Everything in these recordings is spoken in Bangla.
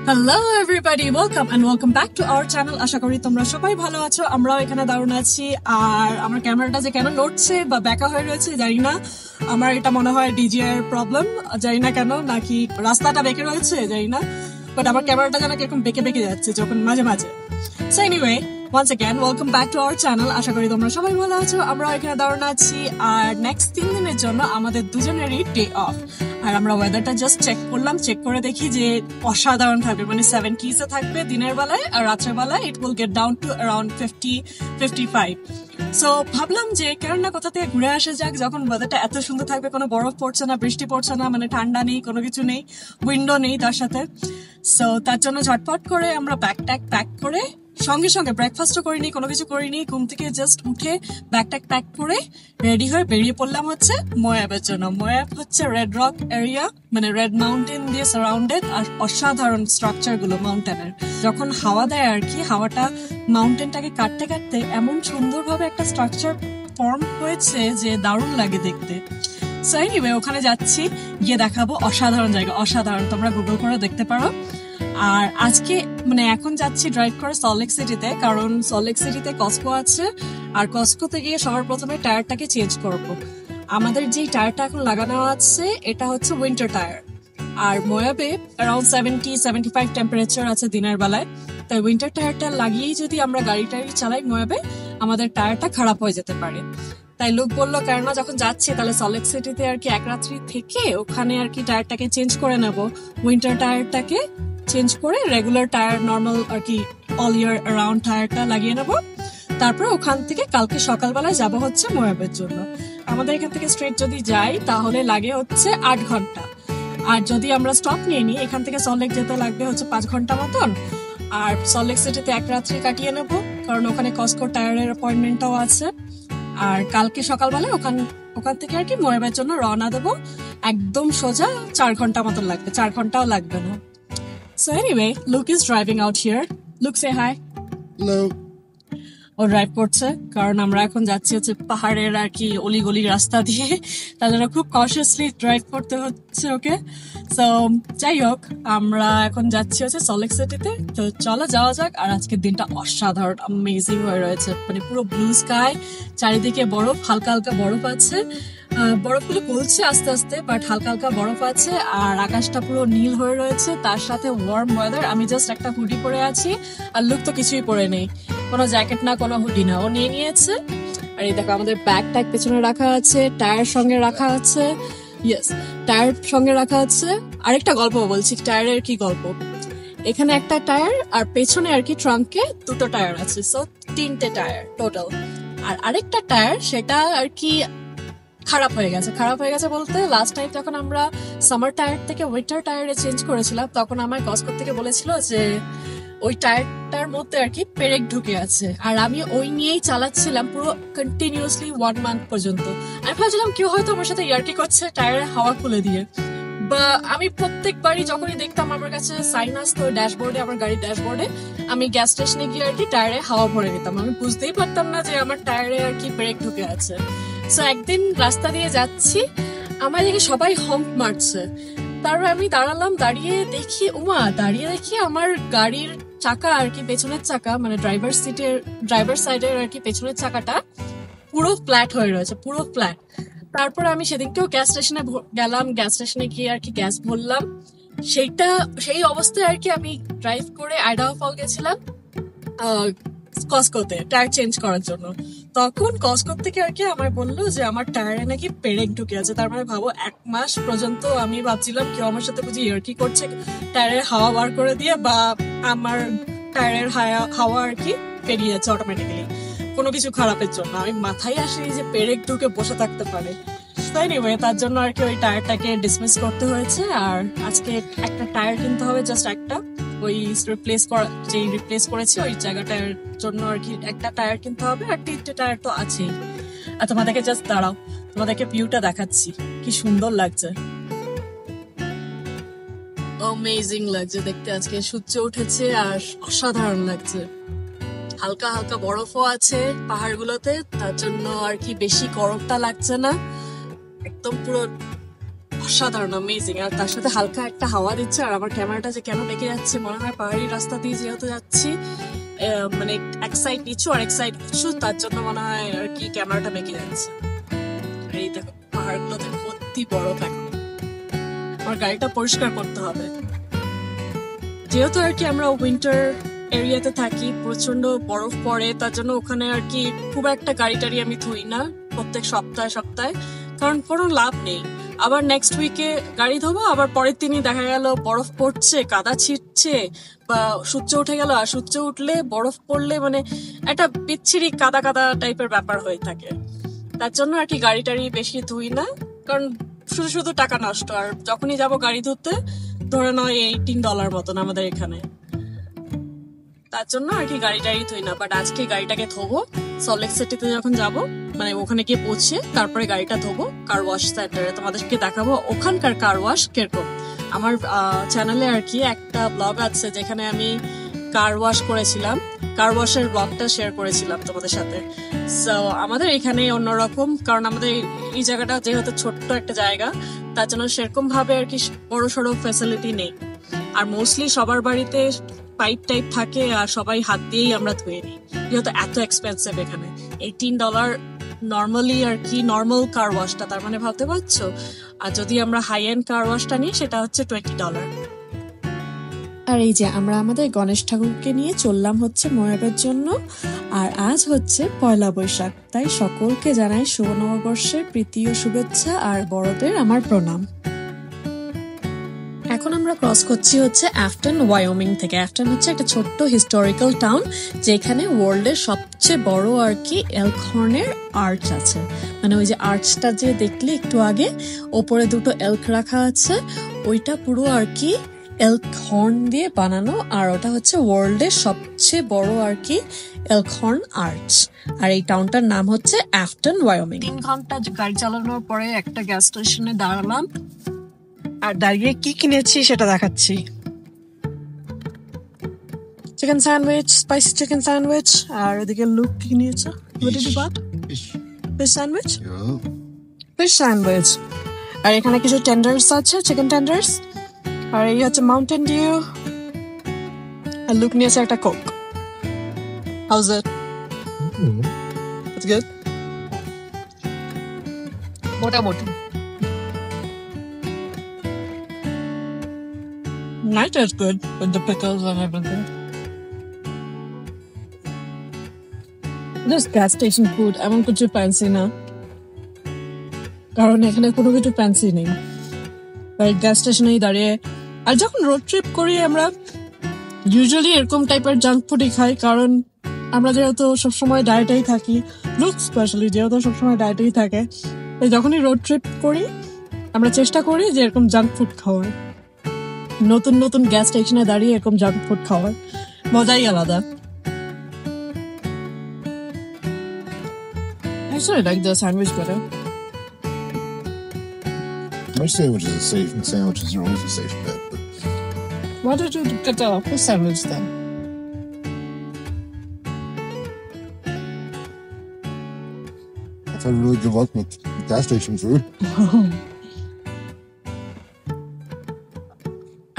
Hello everybody, welcome back to our channel. আশা করি তোমরা সবাই ভালো আছো। আমরাও এখানে দারুণ আছি। আর আমার ক্যামেরাটা যে কেন নড়ছে বা ব্যাকা হয়ে রয়েছে জানি না। আমার এটা মনে হয় ডিজিআই এর প্রবলেম, জানি না কেন, নাকি রাস্তাটা বেঁকে রয়েছে জানি না, বাট আমার ক্যামেরাটা যেন কিরকম বেঁকে বেঁকে যাচ্ছে যখন মাঝে মাঝে। So anyway, once again welcome back to our channel. আশা করি তোমরা সবাই ভালো আছো। আমরা এখানে দারুণ আছি। আর নেক্সট 3 দিনের জন্য আমাদের দুজনেরই ডে অফ। আর আমরা ওয়েদারটা জাস্ট চেক করলাম, চেক করে দেখি যে অসাধারণ থাকবে, মানে 70s এ থাকবে দিনের বেলায়, আর রাতের বেলায় it will get down to around 50-55। So ভাবলাম যে কেননা কোথা থেকে ঘুরে আসা যাক, যখন ওয়েদারটা এত সুন্দর থাকবে, কোনো বরফ পড়ছে না, বৃষ্টি পড়ছে না, মানে ঠান্ডা নেই, কোনো কিছু নেই, উইন্ডো নেই তার সাথে। সো তার জন্য ঝটপট করে আমরা প্যাক করে সঙ্গে সঙ্গে ব্রেকফাস্টও করিনি, কোনো কিছু করিনি, ঘুম থেকে জাস্ট উঠে ব্যাগ প্যাক করে রেডি হয়ে বেরিয়ে পড়লাম হচ্ছে মোয়াবের জন্য। মোয়াব হচ্ছে রেড রক এরিয়া, মানে রেড মাউন্টেন দিয়ে সারাউন্ডেড, আর অসাধারণ স্ট্রাকচার গুলো মাউন্টেনের। যখন হাওয়া দেয় আর কি, হাওয়াটা মাউন্টেনটাকে কাটতে কাটতে এমন সুন্দরভাবে একটা স্ট্রাকচার ফর্ম হয়েছে যে দারুণ লাগে দেখতে। সো এনিওয়ে, ওখানে যাচ্ছি, গিয়ে দেখাবো। অসাধারণ জায়গা, অসাধারণ, তোমরা গুগল করে দেখতে পারো। আর আজকে মানে এখন যাচ্ছি ড্রাইভ করে সল্ট লেক সিটিতে, কারণ সল্ট লেক সিটিতে কস্কো আছে, আর কস্কোতে গিয়ে সবার প্রথমে টায়ারটাকে চেঞ্জ করবো। আমাদের যে টায়ারটা এখন লাগানো আছে এটা হচ্ছে উইন্টার টায়ার, আর মোয়াবে অ্যারাউন্ড 70-75 টেম্পারেচার আছে দিনের বেলায়। তাই উইন্টার টায়ারটা লাগিয়েই যদি আমরা গাড়ি চালাই মোয়াবে, আমাদের টায়ারটা খারাপ হয়ে যেতে পারে। তাই লোক বললো কেননা যখন যাচ্ছি তাহলে সল্ট লেক সিটিতে আর কি এক রাত্রি থেকে ওখানে আর কি টায়ারটাকে চেঞ্জ করে নেব, উইন্টার টায়ারটাকে চেঞ্জ করে রেগুলার টায়ার, নর্মাল আর কি অল ইয়ার অ্যারাউন্ড টায়ারটা লাগিয়ে নেব। তারপর ওখান থেকে কালকে সকালবেলায় যাব হচ্ছে মোয়াবের জন্য। আমাদের এখান থেকে স্ট্রেট যদি যাই তাহলে লাগে হচ্ছে 8 ঘন্টা, আর যদি আমরা স্টপ নিয়ে নিই এখান থেকে সল্ট লেক যেতে লাগবে হচ্ছে 5 ঘন্টা মতন। আর সল্ট লেক সিটিতে এক রাত্রি কাটিয়ে নেব, কারণ ওখানে কস্কো টায়ারের অ্যাপয়েন্টমেন্টও আছে। আর কালকে সকালবেলা ওখান থেকে আর কি মোয়াবের জন্য রওনা দেবো। একদম সোজা 4 ঘন্টা মতন লাগবে, 4 ঘন্টাও লাগবে না। So anyway, Luke is driving out here. Luke, say hi. Hello. O drive করছে, কারণ আমরা এখন যাচ্ছি হচ্ছে পাহাড়ের আর কি অলিগলি রাস্তা দিয়ে, তার জন্য খুব কনসিয়াসলি ড্রাইভ করতে হচ্ছে ওকে। সো যাই হোক, আমরা এখন যাচ্ছি হচ্ছে সল্ট লেক সিটিতে। তো চলো যাওয়া যাক। আর আজকের দিনটা অসাধারণ, অ্যামেজিং হয়ে রয়েছে, মানে পুরো ব্লু স্কাই, চারিদিকে বরফ, হালকা হালকা বরফ আছে, বরফগুলো গলছে আস্তে আস্তে, বাট হালকা হালকা বরফ আছে, আর আকাশটা পুরো নীল হয়ে রয়েছে, তার সাথে ওয়ার্ম ওয়েদার। আমি জাস্ট একটা হুডি পরে আছি, আর লুক তো কিছুই পরে নেই, কোনো জ্যাকেট না, কোনো হুডি না, ও নিয়ে নিয়েছে। আর এই দেখো আমাদের ব্যাগ ট্যাগ পেছনে রাখা আছে, টায়ার সঙ্গে রাখা আছে, ইয়েস টায়ার সঙ্গে রাখা আছে। আরেকটা গল্প বলছি, টায়ারের কি গল্প, এখানে একটা টায়ার আর পেছনে আর কি ট্রাঙ্কে 2টো টায়ার আছে, সো 3টে টায়ার টোটাল। আর আরেকটা টায়ার সেটা আর কি খারাপ হয়ে গেছে বলতে, লাস্ট টাইম যখন আমরা সামার টায়ার থেকে উইন্টার টায়ারে চেঞ্জ করেছিলাম, তখন আমার কস্কো থেকে বলেছিল যে ওই টায়ারটার মধ্যে আর কি পেরেক ঢুকে আছে, আর আমি ওই নিয়েই চালাচ্ছিলাম পুরো কন্টিনিউয়াসলি 1 মান্থ পর্যন্ত। আমি ভাবছিলাম কেউ হয়তো আমার সাথে ইয়ার্কি করছে টায়ারে হাওয়া খুলে দিয়ে, বা আমি প্রত্যেকবারই যখনই দেখতাম আমার কাছে সাইন আসতো ড্যাশবোর্ডে, আমার গাড়ির ড্যাশবোর্ডে, আমি গ্যাস স্টেশনে গিয়ে আর কি টায়ারে হাওয়া ভরে নিতাম। আমি বুঝতেই পারতাম না যে আমার টায়ারে আর কি পেরেক ঢুকে আছে। সো একদিন রাস্তা দিয়ে যাচ্ছি, আমার দিকে সবাই হম্প মারছে, তারপর আমি দাঁড়ালাম, দাঁড়িয়ে দেখি আমার গাড়ির চাকা আর কি পেছনের চাকা, মানে ড্রাইভার সাইডের আর কি পেছনের চাকাটা পুরো ফ্ল্যাট হয়ে রয়েছে, পুরো ফ্ল্যাট। তারপর আমি সেদিনকেও গ্যাস স্টেশনে গেলাম, গ্যাস স্টেশনে গিয়ে আর কি গ্যাস ভরলাম। সেই অবস্থায় আর কি আমি ড্রাইভ করে আইডাহো ফল গেছিলাম কস্কোতে টায়ার চেঞ্জ করার জন্য। তখন কস্কো থেকে আর কি আমায় বললো যে আমার টায়ারে নাকি পেরেক ঢুকে আছে। তার মানে ভাবো 1 মাস পর্যন্ত আমি ভাবছিলাম কেউ আমার সাথে বুঝি ইয়ার্কি করছে টায়ারের হাওয়া বার করে দিয়ে, বা আমার টায়ারের হাওয়া আর কি বেরিয়ে যাচ্ছে অটোমেটিক্যালি কোনো কিছু খারাপের জন্য। আমি মাথায় আসেনি যে পেরেক ঢুকে বসে থাকতে পারে। এনিওয়ে, তার জন্য আর কি ওই টায়ারটাকে ডিসমিস করতে হয়েছে। আর আজকে একটা টায়ার কিনতে হবে, জাস্ট একটা, ওই রিপ্লেস করেছি ওই জায়গাটার জন্য আর কি একটা টায়ার কিনতে হবে। আর 3টে টায়ার তো আছেই। আর তোমাদেরকে জাস্ট দাঁড়াও, তোমাদেরকে ভিউটা দেখাচ্ছি, কি সুন্দর লাগছে, অ্যামেজিং লাগছে দেখতে। আজকে সূর্য উঠেছে আর অসাধারণ লাগছে, হালকা হালকা বরফও আছে পাহাড়গুলোতে, তার জন্য আর কি বেশি গরমটা লাগছে না, একদম পুরো অসাধারণ, অ্যামেজিং। আর তার সাথে হালকা একটা হাওয়া দিচ্ছে। আর আমার ক্যামেরাটা যে কেন বেঁকে যাচ্ছে, মনে হয় পাহাড়ি রাস্তা দিয়ে যেহেতু যাচ্ছি, মানে এক সাইড নিচু আর এক সাইড উঁচু, তার জন্য মনে হয় আর কি ক্যামেরাটা বেঁকে যাচ্ছে। এই দেখো পাহাড়গুলোতে ভর্তি বরফ এখন। আমার গাড়িটা পরিষ্কার করতে হবে, যেহেতু আর কি আমরা উইন্টার এরিয়াতে থাকি, প্রচন্ড বরফ পড়ে, তার জন্য ওখানে আর কি খুব একটা গাড়ি টাড়ি আমি ধুই না প্রত্যেক সপ্তাহে সপ্তাহে, কারণ কোনো লাভ নেই। আবার নেক্সট উইকে গাড়ি ধোবো, আবার পরের দিনই দেখা গেল বরফ পড়ছে, কাদা ছিটছে, বা সূর্য উঠে গেল। আর সূর্য উঠলে বরফ পড়লে মানে একটা বিচ্ছিরি কাদা কাদা টাইপের ব্যাপার হয়ে থাকে। তার জন্য আর কি গাড়ি টাড়ি বেশি ধুই না, কারণ শুধু শুধু টাকা নষ্ট। আর যখনই যাব গাড়ি ধুতে, ধরে নয় $18 মতন আমাদের এখানে, তার জন্য আর কি গাড়ি টাড়ি ধুই না। বাট আজকে গাড়িটাকে ধোবো, সল্ট লেক সিটিতে যখন যাব, মানে ওখানে গিয়ে পৌঁছে তারপরে গাড়িটা ধোবো কার ওয়াশ সেন্টারে। তোমাদেরকে দেখাবো ওখানকার কার ওয়াশ কিরকম। আমার চ্যানেলে আর কি একটা ব্লগ আছে যেখানে আমি কার ওয়াশ করেছিলাম, কার ওয়াশের ব্লগটা শেয়ার করেছিলাম তোমাদের সাথে। সো আমাদের এখানে অন্যরকম, কারণ আমাদের এই জায়গাটা যেহেতু ছোট্ট একটা জায়গা, তার জন্য সেরকম ভাবে আর কি বড় সড়ো ফ্যাসিলিটি নেই। আর মোস্টলি সবার বাড়িতে পাইপ টাইপ থাকে, আর সবাই হাত দিয়েই আমরা ধুয়ে নিই, যেহেতু এত এক্সপেন্সিভ এখানে। $18 নর্মালি আর কি নর্মাল কার ওয়াশটা, তার মানে ভাবতে পারছো। আর যদি আমরা হাই এন্ড কার ওয়াশটা নিই, সেটা হচ্ছে $20। আর এই যে আমরা আমাদের গণেশ ঠাকুরকে নিয়ে চললাম হচ্ছে ময়াবের জন্য। আর আজ হচ্ছে পয়লা বৈশাখ, তাই সকলকে জানাই শুভ নববর্ষের প্রীতি ও শুভেচ্ছা, আর বড়দের আমার প্রণাম। এখন আমরা ক্রস করছি হচ্ছে অ্যাফটন, ওয়াইওমিং থেকে। অ্যাফটন হচ্ছে একটা ছোট্ট হিস্টোরিক্যাল টাউন, যেখানে ওয়ার্ল্ডের সবচেয়ে বড় আর কি এল্ক হর্নের আর্চ আছে। মানে ওই যে আর্চটা যে দেখলি একটু আগে, ওপরে দুটো এল্ক রাখা আছে, ওইটা পুরো আর কি এল্ক হর্ন দিয়ে বানানো। আর ওটা হচ্ছে ওয়ার্ল্ডের সবচেয়ে বড় আর কি এল্ক হর্ন আর্চ। আর এই টাউনটার নাম হচ্ছে অ্যাফটন, ওয়াইওমিং। 3 ঘন্টা গাড়ি চালানোর পরে একটা গ্যাস স্টেশনে দাঁড়ালাম, আর দাঁড়িয়ে কি কিনেছি সেটা দেখাচ্ছি। Chicken sandwich, spicy chicken sandwich. আর ওদিকে লুক কি নিয়েছে? Fish sandwich, fish sandwich. আর এখানে কিছু টেন্ডার্স আছে, চিকেন টেন্ডার্স। আর এই হচ্ছে মাউন্টেন ডিউ। আর লুক নিয়েছে একটা Coke. How's it? It's good? মোটামুটি। Night is good with the pickles and everything. This gas station food এমন কিছু ফ্যান্সি না, কারণ এখানে কোনো কিছু ফ্যান্সি নেই। তাই গ্যাস স্টেশনেই দাঁড়িয়ে। আর যখন রোড ট্রিপ করি আমরা ইউজুয়ালি এরকম টাইপের জাঙ্ক ফুডই খাই, কারণ আমরা যেহেতু সবসময় ডায়েটেই থাকি, লুক স্পেশালি যেহেতু সবসময় ডায়েটেই থাকে, তাই যখনই রোড ট্রিপ করি আমরা চেষ্টা করি যে এরকম জাঙ্ক ফুড খাওয়ার। নতুন নতুন গ্যাস স্টেশনে দাঁড়িয়ে এরকম জাঙ্ক ফুড খাওয়ার মজাই আলাদা। Actually, I like the sandwich better. My sandwiches are safe, and sandwiches are always a safe bet. But Why did you get the fish sandwich then? I've had really good luck with gas station food.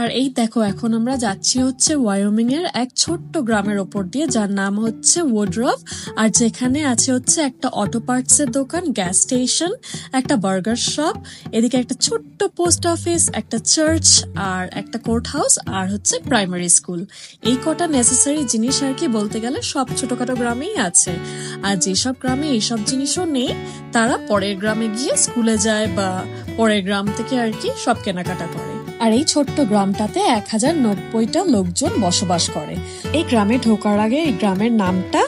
আর এই দেখো এখন আমরা যাচ্ছি হচ্ছে ওয়াইওমিং এর এক ছোট্ট গ্রামের ওপর দিয়ে, যার নাম হচ্ছে উডরফ। আর যেখানে আছে হচ্ছে একটা অটো পার্টস এর দোকান, গ্যাস স্টেশন, একটা বার্গার শপ, এদিকে একটা ছোট্ট পোস্ট অফিস, একটা চার্চ, আর একটা কোর্ট হাউস, আর হচ্ছে প্রাইমারি স্কুল। এই কটা নেসেসারি জিনিস আর কি বলতে গেলে সব ছোটখাটো গ্রামেই আছে। আর যেসব গ্রামে এইসব জিনিসও নেই, তারা পরের গ্রামে গিয়ে স্কুলে যায় বা পরের গ্রাম থেকে আর কি সব কেনাকাটা করে। আর এই ছোট্ট গ্রামটাতে 1090টা লোকজন বসবাস করে। এই গ্রামে ঢোকার আগে এই গ্রামের নামটা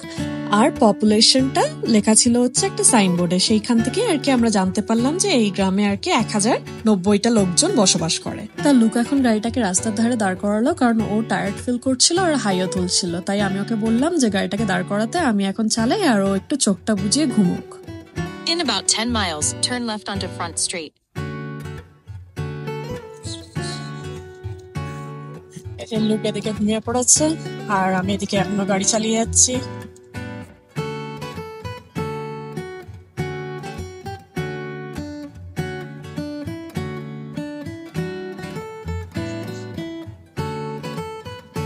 আর পপুলেশনটা লেখা ছিল হচ্ছে একটা সাইনবোর্ডে। সেইখান থেকে আর কি আমরা জানতে পারলাম যে এই গ্রামে আর কি 1090টা লোকজন বসবাস করে। তা লুক এখন গাড়িটাকে রাস্তার ধারে দাঁড় করালো, কারণ ও টায়ার্ড ফিল করছিল আর হাইও তুলছিল। তাই আমি ওকে বললাম যে গাড়িটাকে দাঁড় করাতে, আমি এখন চালাই আর ও একটু চোখটা বুজিয়ে ঘুমুক। In about 10 miles, turn left onto Front Street. Look এদিকে ঘুমিয়ে পড়েছে, আর আমি এদিকে এখনো গাড়ি চালিয়ে যাচ্ছি।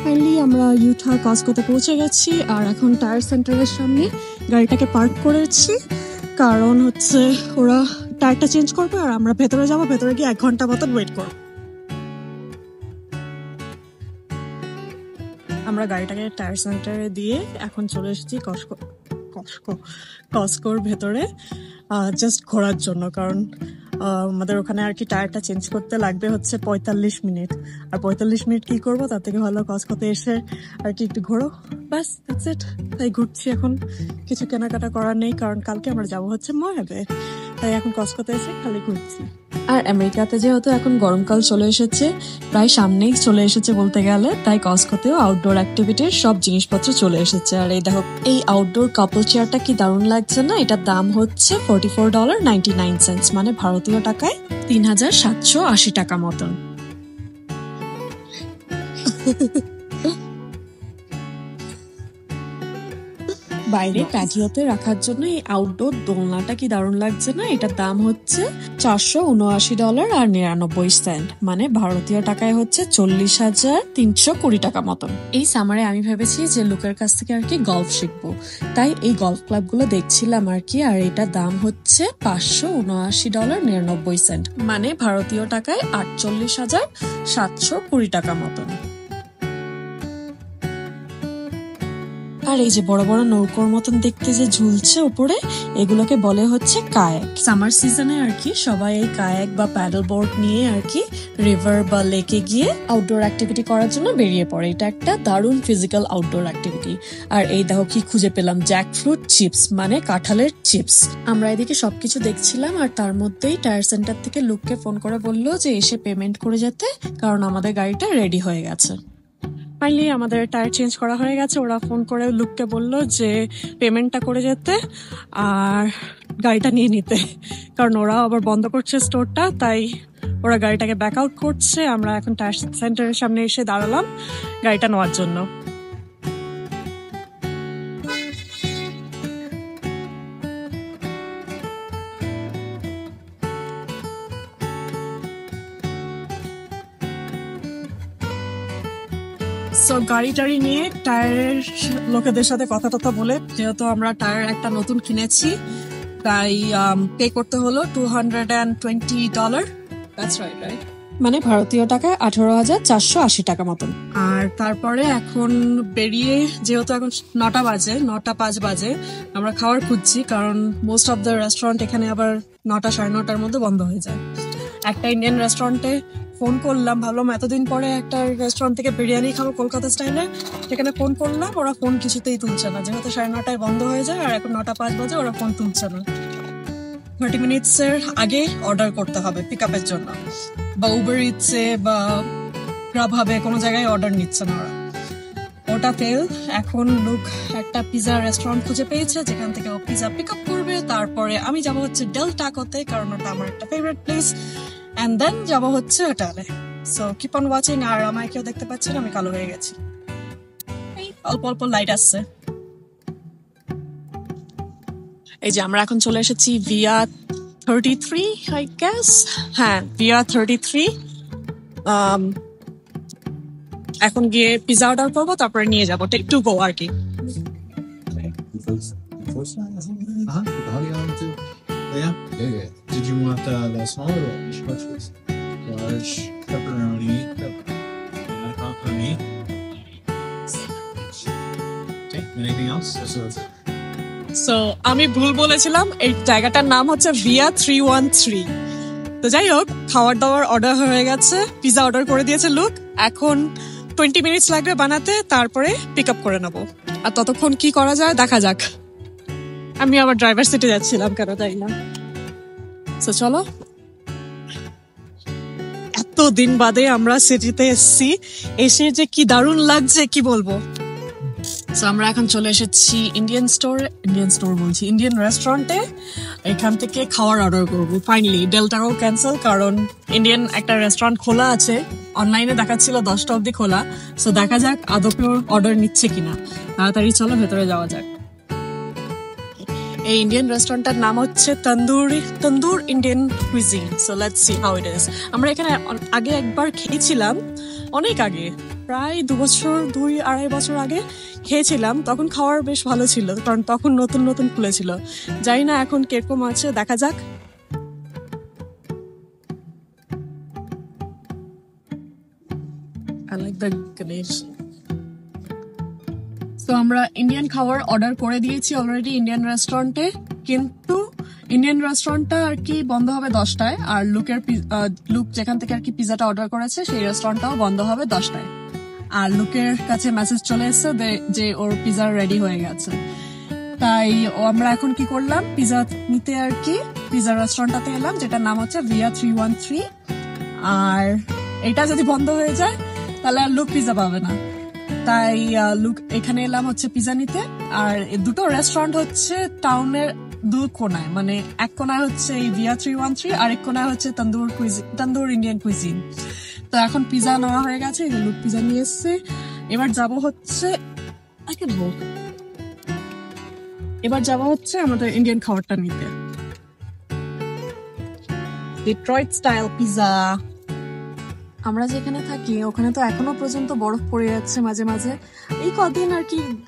ফাইনালি আমরা ইউটা কস্কোতে পৌঁছে গেছি আর এখন টায়ার সেন্টারের সামনে গাড়িটাকে পার্ক করেছি, কারণ হচ্ছে ওরা টায়ারটা চেঞ্জ করবে আর আমরা ভেতরে যাবো, ভেতরে গিয়ে 1 ঘন্টা মতন ওয়েট করবো। আমরা গাড়িটাকে টায়ার সেন্টারে দিয়ে এখন চলে এসেছি কস্কোর ভেতরে জাস্ট ঘোরার জন্য, কারণ আমাদের ওখানে আর কি টায়ারটা চেঞ্জ করতে লাগবে হচ্ছে 45 মিনিট, আর 45 মিনিট কি করবো, তার থেকে ভালো কস্কোতে এসে আর কি একটু ঘোরো, ব্যাস দ্যাটস ইট। তাই ঘুরছি, এখন কিছু কেনাকাটা করার নেই, কারণ কালকে আমরা যাবো হচ্ছে ময়াবে, তাই এখন কস্কোতে এসে খালি ঘুরছি। আর আমেরিকাতে যেহেতু এখন গরমকাল চলে এসেছে, প্রায় সামনেই চলে এসেছে বলতে গেলে, তাই কস্কোতেও আউটডোর অ্যাক্টিভিটির সব জিনিসপত্র চলে এসেছে। আর এই দেখো, এই আউটডোর কাপল চেয়ারটা কি দারুণ লাগছে না? এটার দাম হচ্ছে $44.99, মানে ভারতীয় টাকায় 3780 টাকা মতন। বাইরে প্যাটিওতে রাখার জন্য এই আউটডোর দোলনাটা কি দারুণ লাগছে না? এটার দাম হচ্ছে $479.99, মানে ভারতীয় টাকায় হচ্ছে 40,320 টাকা মতন। এই সামারে আমি ভেবেছি যে লোকের কাছ থেকে আর কি গল্ফ শিখবো, তাই এই গল্ফ ক্লাবগুলো দেখছিলাম আর কি, আর এটার দাম হচ্ছে $579.99, মানে ভারতীয় টাকায় 48,720 টাকা মতন। আর এই যে বড় বড় নৌকোর মতন দেখতে যে ঝুলছে উপরে, এগুলোকে বলে হচ্ছে কায়াক। সামার সিজনে আর কি সবাই এই কায়াক বা প্যাডেল বোর্ড নিয়ে আর কি রিভার বা লেকে গিয়ে আউটডোর অ্যাক্টিভিটি করার জন্য বেরিয়ে পড়ে। এটা একটা দারুণ ফিজিক্যাল আউটডোর অ্যাক্টিভিটি। আর এই দেখো কি খুঁজে পেলাম, জ্যাকফ্রুট চিপস, মানে কাঁঠালের চিপস। আমরা এদিকে সবকিছু দেখছিলাম আর তার মধ্যেই টায়ার সেন্টার থেকে লোককে ফোন করে বললো যে এসে পেমেন্ট করে যেতে, কারণ আমাদের গাড়িটা রেডি হয়ে গেছে। ফাইনালি আমাদের টায়ার চেঞ্জ করা হয়ে গেছে। ওরা ফোন করে লুককে বললো যে পেমেন্টটা করে যেতে আর গাড়িটা নিয়ে নিতে, কারণ ওরা আবার বন্ধ করছে স্টোরটা, তাই ওরা গাড়িটাকে ব্যাক আউট করছে। আমরা এখন টায়ার সেন্টারের সামনে এসে দাঁড়ালাম গাড়িটা নেওয়ার জন্য। সো গাড়ি টাড়ি নিয়ে টায়ারের লোকেদের সাথে কথা টথা বলে, যেহেতু আমরা টায়ার একটা নতুন কিনেছি, তাই পে করতে হলো $220। That's right, right? মানে ভারতীয় টাকায় 18,480 টাকা মতন। আর তারপরে এখন বেরিয়ে, যেহেতু এখন 9:05 বাজে, আমরা খাবার খুঁজছি, কারণ মোস্ট অফ দ্য রেস্টুরেন্ট এখানে আবার 9টা সাড়ে 9টার মধ্যে বন্ধ হয়ে যায়। একটা ইন্ডিয়ান রেস্টুরেন্টে ফোন করলাম, ভাবলাম এতদিন পরে একটা রেস্টুরেন্ট থেকে বিরিয়ানি খাবো কলকাতা স্টাইলে, সেখানে ফোন করলাম, ওরা ফোন কিছুতেই তুলছে না, যেহেতু 9:30 বন্ধ হয়ে যায় আর এখন 9:05 বাজে, ওরা ফোন তুলছে না। 30 মিনিটসের আগে অর্ডার করতে হবে পিক আপের জন্য, বা উবার ইটসে বা গ্রাব হাবে কোনো জায়গায় অর্ডার নিচ্ছে না ওরা, ওটা ফেল। এখন লোক একটা পিজা রেস্টুরেন্ট খুঁজে পেয়েছে যেখান থেকে ও পিজা পিক আপ করবে। তারপরে আমি যাবো হচ্ছে ডেল টাকোতে, কারণ ওটা আমার একটা ফেভারিট প্লেস, and then যাবো হচ্ছে হোটেলে। So keep on watching. আর আমায় কেউ দেখতে পাচ্ছেন, আমি কালো হয়ে গেছি, অল্প অল্প লাইট আসছে। এই যে আমরা এখন চলে এসেছি ভিয়া 33, আই গেস, হ্যাঁ ভিয়া 33। এখন গিয়ে পিজা অর্ডার করবো, তারপরে নিয়ে যাবো, টেক টু গো আর কি। Yeah. Did you want the small or large questions? Large pepperoni. Pepperoni. Okay. Anything else? So আমি ভুল বলেছিলাম, এই জায়গাটার নাম হচ্ছে ভিয়া 313। তো যাই হোক, খাবার দাবার অর্ডার হয়ে গেছে, পিজা অর্ডার করে দিয়েছে লোক। এখন 20 মিনিটস লাগবে বানাতে, তারপরে পিক আপ করে নেবো। আর ততক্ষণ কি করা যায় দেখা যাক। আমি আবার ড্রাইভার সিটে যাচ্ছিলাম, কেন তাই না। তো চলো, এতদিন বাদে আমরা সিটিতে এসেছি, এসে যে কি দারুণ লাগছে কি বলবো। সো আমরা এখন চলে এসেছি ইন্ডিয়ান রেস্টুরেন্টে। এখান থেকে খাবার অর্ডার করবো। ফাইনালি ডেলটাও ক্যান্সেল, কারণ ইন্ডিয়ান একটা রেস্টুরেন্ট খোলা আছে, অনলাইনে দেখাচ্ছিল 10টা অব্দি খোলা। সো দেখা যাক আদৌ কেউ অর্ডার নিচ্ছে কিনা। তাড়াতাড়ি চলো ভেতরে যাওয়া যাক। এই ইন্ডিয়ান রেস্টুরেন্টটার নাম হচ্ছে Tandoor Indian cuisine. So let's see how it is. আমরা এখানে আগে একবার খেয়েছিলাম, অনেক আগে, প্রায় 2-2.5 বছর আগে খেয়েছিলাম। তখন খাওয়ার বেশ ভালো ছিল, কারণ তখন নতুন নতুন খুলেছিল। জানি না এখন কিরকম আছে, দেখা যাক। I like the Ganesh. তো আমরা ইন্ডিয়ান খাবার অর্ডার করে দিয়েছি অলরেডি ইন্ডিয়ান রেস্টুরেন্টে, কিন্তু ইন্ডিয়ান রেস্টুরেন্টটা আর কি বন্ধ হবে 10টায়, আর লুক যেখান থেকে আর কি পিজাটা অর্ডার করেছে সেই রেস্টুরেন্টটাও বন্ধ হবে 10টায়। আর লুকের কাছে মেসেজ চলে এসেছে যে ওর পিজা রেডি হয়ে গেছে। তাই আমরা এখন কি করলাম, পিজা নিতে আর কি পিজা রেস্টুরেন্টটাতে এলাম, যেটার নাম হচ্ছে ভিয়া 313। আর এটা যদি বন্ধ হয়ে যায় তাহলে আর লুক পিজা পাবে না। তাই লুক এখানে এলাম হচ্ছে পিজা নিতে। আর দুটো রেস্টুরেন্ট হচ্ছে টাউনের 2 কোনায়, মানে এক কোনায় হচ্ছে এই ভিয়া 313, আর এক কোনায় হচ্ছে তন্দুর ইন্ডিয়ান কুইজিন। তো এখন পিজা নেওয়া হয়ে গেছে, লুক পিজা নিয়ে এসছে। এবার যাব হচ্ছে আমাদের ইন্ডিয়ান খাবারটা নিতে, ডিট্রয়েট স্টাইল পিজা। আমরা যেখানে থাকি ওখানে তো এখনো পর্যন্ত বরফ পড়ে যাচ্ছে মাঝে মাঝে। এই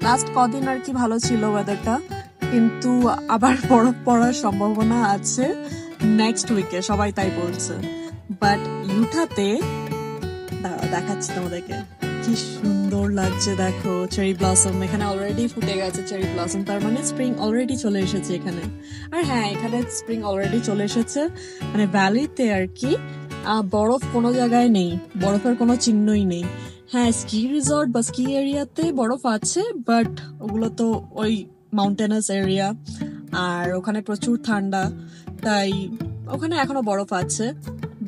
লাস্ট কদিন আর কি ভালো ছিল ওয়েদারটা, কিন্তু আবার বরফ পড়ার সম্ভাবনা আছে নেক্সট উইকে, সবাই তাই বলছে। বাট ইউটাতে দেখাচ্ছি তোমাদেরকে, কি সুন্দর লাগছে দেখো। চেরি ব্লসম এখানে অলরেডি ফুটে গেছে, চেরি ব্লসম, তার মানে স্প্রিং অলরেডি চলে এসেছে এখানে। আর হ্যাঁ, এখানে স্প্রিং অলরেডি চলে এসেছে, মানে ভ্যালিতে আর কি বরফ কোনো জায়গায় নেই, বরফের কোনো চিহ্নই নেই। হ্যাঁ, স্কি রিসর্ট বা স্কি এরিয়াতে বরফ আছে, বাট ওগুলো তো ওই মাউন্টেনাস এরিয়া, আর ওখানে প্রচুর ঠান্ডা, তাই ওখানে এখনো বরফ আছে।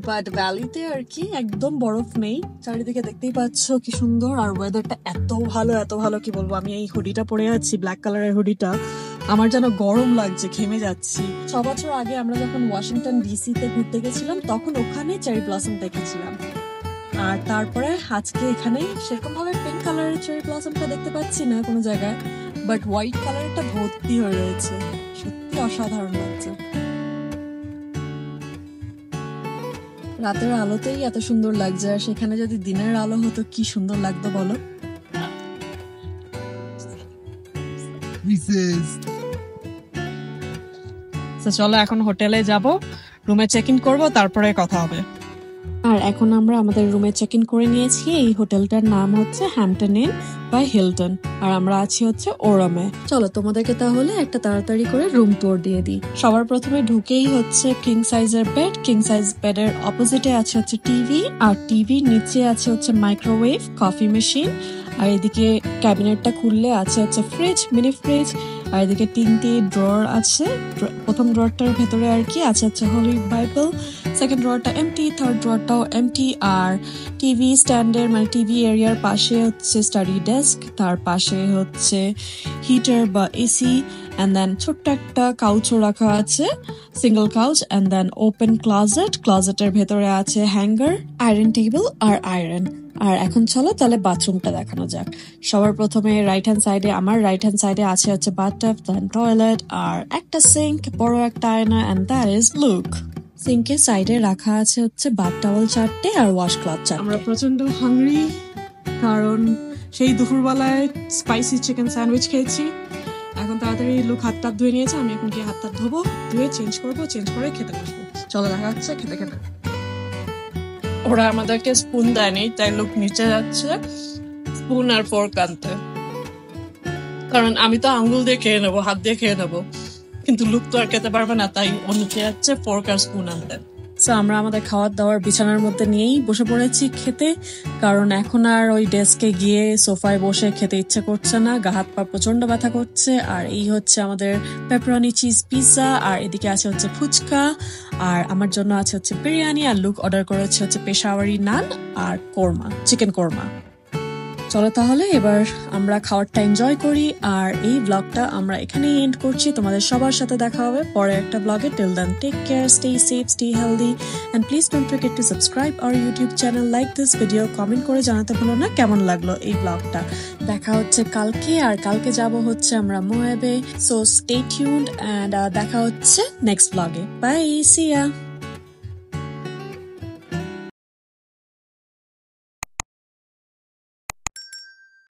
বাট ভ্যালিতে আর কি একদম বরফ নেই। চারিদিকে দেখতেই পাচ্ছ কি সুন্দর, আর ওয়েদারটা এত ভালো কি বলবো। আমি এই হুডিটা পরে আছি, ব্ল্যাক কালারের হুডিটা, আমার যেন গরম লাগছে, ঘেমে যাচ্ছি। 6 বছর আগে আমরা যখন ওয়াশিংটন ডিসি তে ঘুরতে গেছিলাম তখন ওখানে চেরি ব্লসম দেখেছিলাম। আর তারপরে আজকে এখানে সেরকম ভাবে পিঙ্ক কালারের চেরি ব্লসমটা দেখতে পাচ্ছি না কোনো জায়গায়, বাট হোয়াইট কালারটা ভর্তি হয়ে রয়েছে, সত্যি অসাধারণ লাগছে। রাতের আলোতেই এত সুন্দর লাগছে, আর সেখানে যদি দিনের আলো হতো কি সুন্দর লাগতো বলো। চলো এখন হোটেলে যাব, রুমে চেক ইন করবো, তারপরে কথা হবে। আর এখন আমরা আমাদের রুমে চেক ইন করে নিয়েছি। এই হোটেলটার নাম হচ্ছে হ্যাম্পটন ইন বাই হিলটন, আর আমরা আছি হচ্ছে ওরামে। চলো তোমাদেরকে তাহলে একটা তাড়াতাড়ি করে রুম ট্যুর দিয়ে দিই। সবার প্রথমে ঢুকেই হচ্ছে কিং সাইজের বেড, কিং সাইজ বেডের অপোজিটে আছে হচ্ছে টিভি, আর টিভির নিচে আছে হচ্ছে মাইক্রোওয়েভ, কফি মেশিন, আর এদিকে ক্যাবিনেটটা খুললে আছে হচ্ছে ফ্রিজ, মিনি ফ্রিজ, আর এদিকে 3টি ড্রয়ার আছে। প্রথম ড্রয়ারটার ভেতরে আর কি আছে হচ্ছে হোলি বাইবেল, সেকেন্ড ড্রয়ারটা এমটি, থার্ড ড্রয়ারটাও এমটি। আর টিভি স্ট্যান্ডের মানে টিভি এরিয়ার পাশে হচ্ছে স্টাডি ডেস্ক, তার পাশে হচ্ছে হিটার বা এসি, এন্ড দেন ছোট্ট একটা কাউচও রাখা আছে, single couch, and then open closet, ক্লোজেটের ভেতরে আছে হ্যাঙ্গার, আয়রন টেবিল আর আয়রন। আর এখন চলো তাহলে বাথরুমটা দেখানো যাক। সবার প্রথমে আমার রাইট হ্যান্ড সাইডে আছে হচ্ছে বাথটাব, দেন টয়লেট, আর একটা সিঙ্ক, বড় একটা আয়না, এন্ড দ্যাট ইজ লুক। সিঙ্কের সাইডে রাখা আছে হচ্ছে বাথ টাওয়েল 4টে আর ওয়াশ ক্লথ 4টে। আমরা প্রচন্ড হাংরি, কারণ সেই দুপুরবেলায় স্পাইসি চিকেন স্যান্ডউইচ খেয়েছি। এখন তাড়াতাড়ি লুক হাত টাত ধুয়ে নিয়েছে, আমি এখন গিয়ে হাত টাত ধোবো, ধুয়ে চেঞ্জ করে খেতে বসবো। চলো দেখা হচ্ছে খেতে খেতে। ওরা আমাদেরকে স্পুন দেয়নি, তাই লুক নিচে যাচ্ছে স্পুন আর ফোর্ক আনতে, কারণ আমি তো আঙ্গুল দিয়ে খেয়ে নেবো, হাত দিয়ে খেয়ে নেবো, কিন্তু লুক তো আর খেতে পারবে না, তাই ও নিচে যাচ্ছে ফোর্ক আর স্পুন আনতে। সো আমরা আমাদের খাওয়ার দাওয়ার বিছানার মধ্যে নিয়েই বসে পড়েছি খেতে, কারণ এখন আর ওই ডেস্কে গিয়ে সোফায় বসে খেতে ইচ্ছে করছে না, গা হাত পা প্রচন্ড ব্যথা করছে। আর এই হচ্ছে আমাদের পেপারনি চিজ পিৎজা, আর এদিকে আছে হচ্ছে ফুচকা, আর আমার জন্য আছে হচ্ছে বিরিয়ানি, আর লুক অর্ডার করেছে হচ্ছে পেশাওয়ারি নান আর কোরমা, চিকেন কোরমা। চলো তাহলে এবার আমরা খাওয়ারটা এনজয় করি, আর এই ব্লগটা আমরা এখানেই এন্ড করছি। তোমাদের সবার সাথে দেখা হবে পরে একটা ব্লগে। Till then take care, stay safe, stay healthy, and please don't forget to subscribe our YouTube channel, like this video, comment করে জানাতে ভুলো না কেমন লাগলো এই ব্লগটা। দেখা হচ্ছে কালকে, আর কালকে যাব হচ্ছে আমরা মোয়াবে। সো স্টে টিউনড, এন্ড দেখা হচ্ছে নেক্সট ব্লগে। বাই, সি ইয়া।